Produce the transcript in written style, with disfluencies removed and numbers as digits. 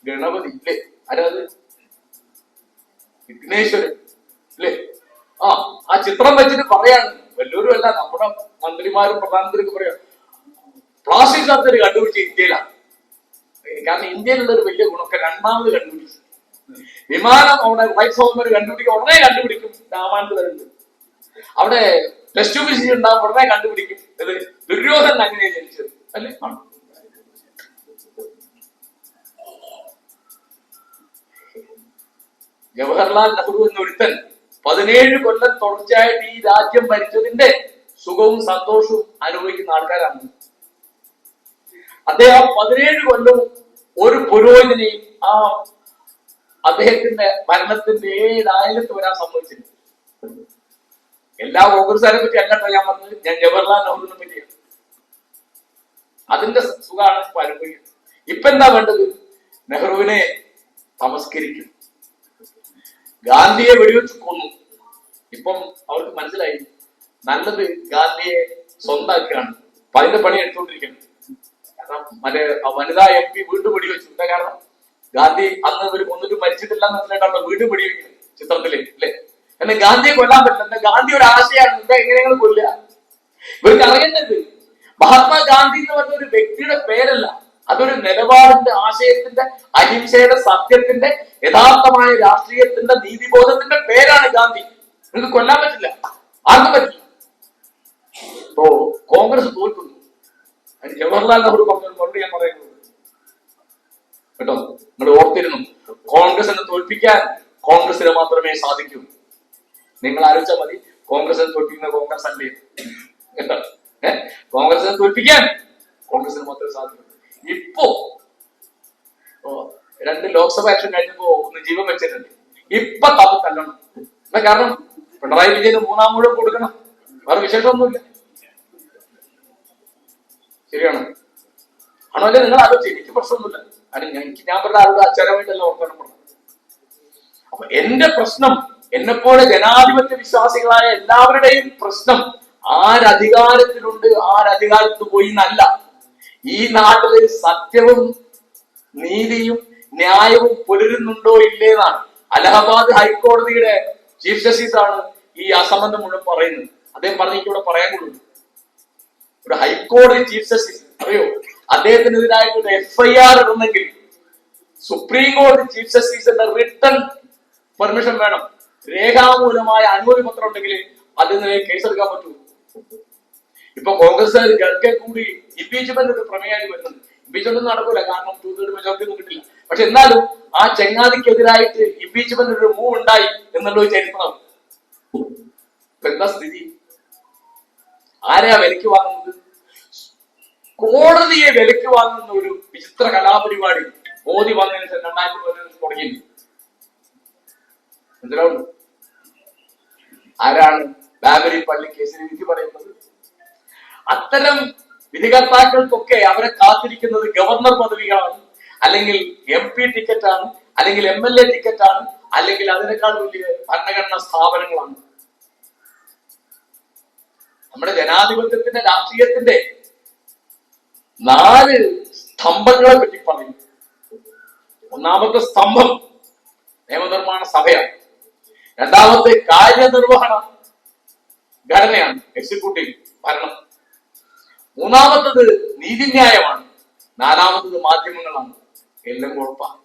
ഗണപതി ഇല്ലേ? ആരാത്? വിഘ്നേശ്വരൻ അല്ലേ? ആ ചിത്രം വെച്ചിട്ട് പറയാണ്, വല്ലവരും അല്ല, നമ്മുടെ മന്ത്രിമാരും പ്രധാനമന്ത്രിക്ക് പറയാം, പ്ലാസ്റ്റിക് സർജറി കണ്ടുപിടിച്ച ഇന്ത്യയിലാണ്. കാരണം ഇന്ത്യയിലുള്ള ഒരു വലിയ ഗുണമൊക്കെ രണ്ടാമത് കണ്ടുപിടിച്ചു. വിമാനം അവിടെ ഫ്ലൈറ്റ് സൗകര്യം കണ്ടുപിടിക്കും, ഉടനെ കണ്ടുപിടിക്കും. രാമാനന്ദരുണ്ട് അവിടെ ടെസ്റ്റ് മെഷീൻ ഉണ്ടാകും, ഉടനെ കണ്ടുപിടിക്കും. ഇത് ദുര്യോധനൻ അങ്ങനെ ജനിച്ചത് അല്ലേ? ആണ്. ജവഹർലാൽ നെഹ്റു എന്നൊരുത്തൻ 17 കൊല്ലം തുടർച്ചയായിട്ട് ഈ രാജ്യം ഭരിച്ചതിന്റെ സുഖവും സന്തോഷവും അനുഭവിക്കുന്ന ആൾക്കാരാണ്. അദ്ദേഹം 17 കൊല്ലവും ഒരു പുരോഹിതനെയും ആ അദ്ദേഹത്തിന്റെ ഭരണത്തിന്റെ ഏഴായിരത്ത് വരാൻ സംഭവിച്ചില്ല. എല്ലാ കോൺഗ്രസ്സുകാരെ പറ്റി അല്ലട്ടോ ഞാൻ പറഞ്ഞത്, ഞാൻ ജവഹർലാൽ നെഹ്റുവിനെ പറ്റിയാണ്. അതിന്റെ സുഖമാണ് ഇപ്പൊ അനുഭവിക്കുന്നത്. ഇപ്പൊ എന്താ വേണ്ടത്? നെഹ്റുവിനെ തമസ്കരിക്കും. ഗാന്ധിയെ വെടിവെച്ച് കൊന്നു. ഇപ്പം അവർക്ക് മനസ്സിലായി നല്ലത് ഗാന്ധിയെ സ്വന്തമാക്കുകയാണ്. അപ്പൊ അതിന്റെ പണി എടുത്തുകൊണ്ടിരിക്കുന്നത്. കാരണം മറ്റേ വനിതാ MP വീണ്ടും വെടിവെച്ചു. എന്താ കാരണം? ഗാന്ധി അന്ന് ഒരു കൊന്നിട്ട് മരിച്ചിട്ടില്ല എന്നല്ല വീണ്ടും വെടിവെക്കുന്നത് ചിത്രത്തില് അല്ലേ? എന്നാൽ ഗാന്ധിയെ കൊല്ലാൻ പറ്റില്ല. എന്താ? ഗാന്ധി ഒരു ആശയമാണ്. എന്താ എങ്ങനെയാണ് കൊല്ലുക? ഇവർക്ക് അറിയേണ്ടത് മഹാത്മാഗാന്ധി എന്ന് പറഞ്ഞ ഒരു വ്യക്തിയുടെ പേരല്ല, അതൊരു നിലപാടിന്റെ, ആശയത്തിന്റെ, അഹിംസയുടെ, സത്യത്തിന്റെ, യഥാർത്ഥമായ രാഷ്ട്രീയത്തിന്റെ, നീതിബോധത്തിന്റെ പേരാണ് ഗാന്ധി. നിങ്ങൾക്ക് കൊല്ലാൻ പറ്റില്ല, ആർക്കും പറ്റില്ല. ഓ കോൺഗ്രസ് തോൽക്കുന്നു. അതിന് ജവഹർലാൽ നെഹ്റു പറഞ്ഞ മറുപടി ഞാൻ പറയുന്നത് കേട്ടോ. നിങ്ങൾ ഓർത്തിരുന്നു, കോൺഗ്രസിനെ തോൽപ്പിക്കാൻ കോൺഗ്രസിന് മാത്രമേ സാധിക്കൂ. നിങ്ങൾ ആലോചിച്ചാൽ മതി, കോൺഗ്രസിനെ തോൽപ്പിക്കുന്ന കോൺഗ്രസ് അല്ലേ കേട്ടോ? കോൺഗ്രസിനെ തോൽപ്പിക്കാൻ കോൺഗ്രസിന് മാത്രമേ സാധിക്കൂ. ഇപ്പോ 2 ലോക്സഭ ഇലക്ഷൻ കഴിഞ്ഞപ്പോ ഒന്ന് ജീവൻ വെച്ചിട്ടുണ്ട്. ഇപ്പൊ തമ്മിൽ തല്ലണം. എന്താ കാരണം? പിണറായി വിജയന് 3-ാം മുഴുവൻ കൊടുക്കണം. വേറെ വിശേഷമൊന്നുമില്ല. ശരിയാണോ? ആണോ അല്ലേ? നിങ്ങൾ ആലോചിച്ച്. എനിക്ക് പ്രശ്നമൊന്നുമില്ല. ഞാൻ പറഞ്ഞ ആളുടെ അച്ചാരമായിട്ടല്ല ഓർക്കണം പറഞ്ഞത്. അപ്പൊ എന്റെ പ്രശ്നം, എന്നെപ്പോലെ ജനാധിപത്യ വിശ്വാസികളായ എല്ലാവരുടെയും പ്രശ്നം ആരധികാരത്തിലുണ്ട്, ആരധികാരത്ത് പോയി എന്നല്ല. ഈ നാട്ടില് സത്യവും നീതിയും ന്യായവും പുലരുന്നുണ്ടോ ഇല്ലേന്നാണ്. അലഹബാദ് ഹൈക്കോടതിയുടെ ചീഫ് ജസ്റ്റിസ് ആണ് ഈ അസംബന്ധം മുഴുവൻ പറയുന്നത്. അദ്ദേഹം പറഞ്ഞ ഇവിടെ പറയാൻ കൊള്ളുന്നു. ഒരു ഹൈക്കോടതി ചീഫ് ജസ്റ്റിസ് അറിയോ, അദ്ദേഹത്തിനെതിരായിട്ട് ഒരു FIR ഇടുന്നെങ്കിൽ സുപ്രീം കോടതി ചീഫ് ജസ്റ്റിസിന്റെ റിട്ടൺ പെർമിഷൻ വേണം. രേഖാമൂലമായ അനുമതി പത്രം ഉണ്ടെങ്കിൽ അതിന് കേസെടുക്കാൻ പറ്റൂ. ഇപ്പൊ കോൺഗ്രസ്സുകാർ ഗഡ്കെ കൂടി ഇംപീച്ച്മെന്റ് ഒരു പ്രമേയമായി വരുന്നുണ്ട്. ഇംപീച്ച്മെന്റ് നടക്കൂല, കാരണം 2/3 മെജോറിറ്റി ഒന്നും കിട്ടില്ല. പക്ഷെ എന്നാലും ആ ചങ്ങാതിക്കെതിരായിട്ട് ഇംപീച്ച്മെന്റ് ഒരു മൂവ് ഉണ്ടായി എന്നുള്ളത് ചരിത്രം. എന്താ സ്ഥിതി? ആരെയാ വിലക്ക് വാങ്ങുന്നത്? കോടതിയെ വിലക്ക് വാങ്ങുന്ന ഒരു വിചിത്ര കലാപരിപാടി മോദി വന്നതിന് ശേഷം 2015 തുടങ്ങി. മനസ്സിലാവുന്നു? ആരാണ് ബാബരി പള്ളി കേസിന് വിധി പറയുന്നത്? അത്തരം വിധികർത്താക്കൾക്കൊക്കെ അവരെ കാത്തിരിക്കുന്നത് ഗവർണർ പദവികളാണ്, അല്ലെങ്കിൽ MP ടിക്കറ്റാണ്, അല്ലെങ്കിൽ MLA ടിക്കറ്റാണ്, അല്ലെങ്കിൽ അതിനേക്കാൾ വലിയ ഭരണഘടനാ സ്ഥാപനങ്ങളാണ്. നമ്മുടെ ജനാധിപത്യത്തിന്റെ, രാഷ്ട്രീയത്തിന്റെ 4 സ്തംഭങ്ങളെ പറ്റി പറയും. ഒന്നാമത്തെ സ്തംഭം നിയമനിർമ്മാണ സഭയാണ്. രണ്ടാമത്തെ കാര്യനിർവഹണ ഘടനയാണ്, എക്സിക്യൂട്ടീവ് ഭരണം. മൂന്നാമത്തത് നീതിന്യായമാണ്. 4-മത്തത് മാധ്യമങ്ങളാണ്. എല്ലാം കുഴപ്പമാണ്.